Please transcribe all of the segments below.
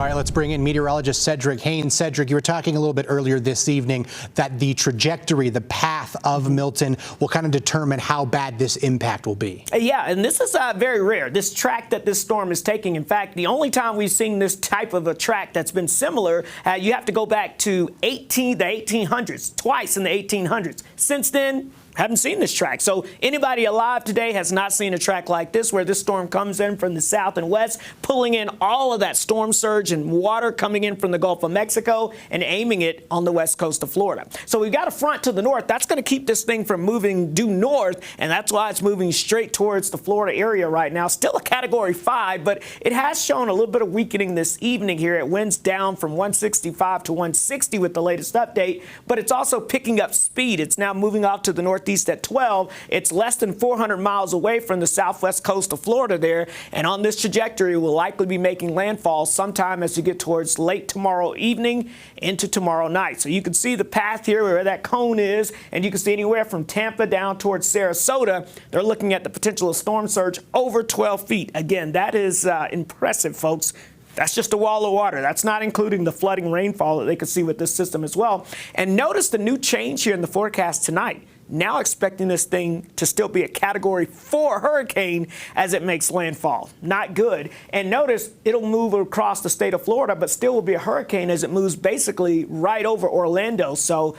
All right, let's bring in meteorologist Cedric Haynes. Cedric, you were talking a little bit earlier this evening that the trajectory, the path of Milton will kind of determine how bad this impact will be. Yeah, and this is very rare, this track that this storm is taking. In fact, the only time we've seen this type of a track that's been similar, you have to go back to the 1800s, twice in the 1800s. Since then, haven't seen this track. So anybody alive today has not seen a track like this, where this storm comes in from the south and west, pulling in all of that storm surge and water coming in from the Gulf of Mexico and aiming it on the west coast of Florida. So we've got a front to the north. That's going to keep this thing from moving due north, and that's why it's moving straight towards the Florida area right now. Still a Category 5, but it has shown a little bit of weakening this evening here. It winds down from 165 to 160 with the latest update, but it's also picking up speed. It's now moving off to the northeast at 12. It's less than 400 miles away from the southwest coast of Florida there, and on this trajectory will likely be making landfall sometime as you get towards late tomorrow evening into tomorrow night. So you can see the path here where that cone is, and you can see anywhere from Tampa down towards Sarasota. They're looking at the potential of storm surge over 12 feet. Again, that is impressive, folks. That's just a wall of water. That's not including the flooding rainfall that they could see with this system as well. And notice the new change here in the forecast tonight. Now expecting this thing to still be a Category 4 hurricane as it makes landfall. Not good. And notice it'll move across the state of Florida, but still will be a hurricane as it moves basically right over Orlando, so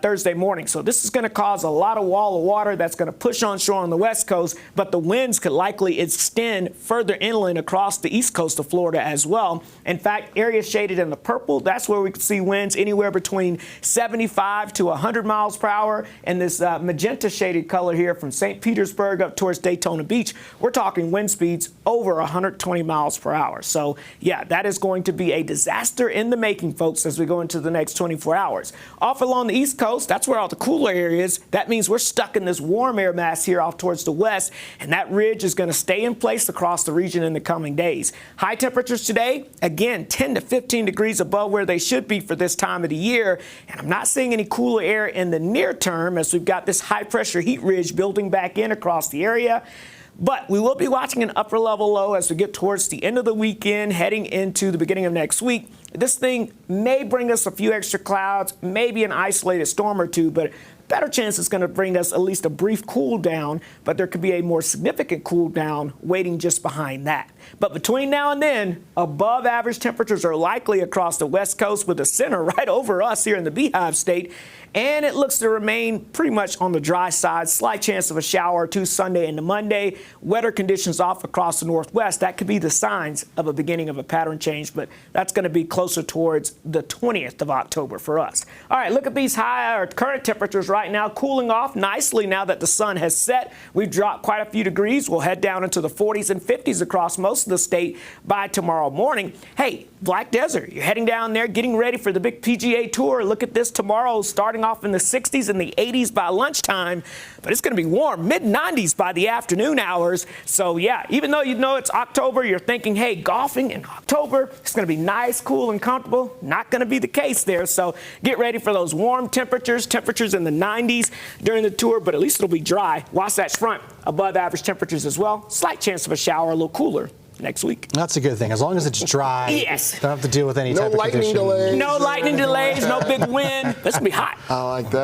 Thursday morning. So this is going to cause a lot of wall of water that's going to push onshore on the west coast, but the winds could likely extend further inland across the east coast of Florida as well. In fact, areas shaded in the purple, that's where we could see winds anywhere between 75 to 100 miles per hour. And this magenta shaded color here from St. Petersburg up towards Daytona Beach, we're talking wind speeds over 120 miles per hour. So yeah, that is going to be a disaster in the making, folks, as we go into the next 24 hours. Off along the east coast, that's where all the cooler air is. That means we're stuck in this warm air mass here off towards the west, and that ridge is going to stay in place across the region in the coming days. High temperatures today, again, 10 to 15 degrees above where they should be for this time of the year, and I'm not seeing any cooler air in the near term as we've got this high pressure heat ridge building back in across the area. But we will be watching an upper level low as we get towards the end of the weekend, heading into the beginning of next week. This thing may bring us a few extra clouds, maybe an isolated storm or two, but better chance it's going to bring us at least a brief cool down, but there could be a more significant cool down waiting just behind that. But between now and then, above average temperatures are likely across the west coast, with the center right over us here in the Beehive State. And it looks to remain pretty much on the dry side. Slight chance of a shower or two Sunday into Monday. Wetter conditions off across the northwest. That could be the signs of a beginning of a pattern change, but that's going to be closer towards the 20th of October for us. All right, look at these higher current temperatures right now, cooling off nicely now that the sun has set. We've dropped quite a few degrees. We'll head down into the 40s and 50s across most of the state by tomorrow morning. Hey, Black Desert, you're heading down there, getting ready for the big PGA Tour. Look at this tomorrow, starting off in the 60s and the 80s by lunchtime, but it's going to be warm, mid-90s by the afternoon hours. So yeah, even though you know it's October, you're thinking, hey, golfing in October, it's going to be nice, cool, and comfortable. Not going to be the case there. So get ready for those warm temperatures in the 90s during the tour, but at least it'll be dry. Watch that front, above average temperatures as well. Slight chance of a shower, a little cooler next week. That's a good thing. As long as it's dry, yes. Don't have to deal with any type of condition. No lightning delays. No lightning delays, no big wind. This will be hot. I like that.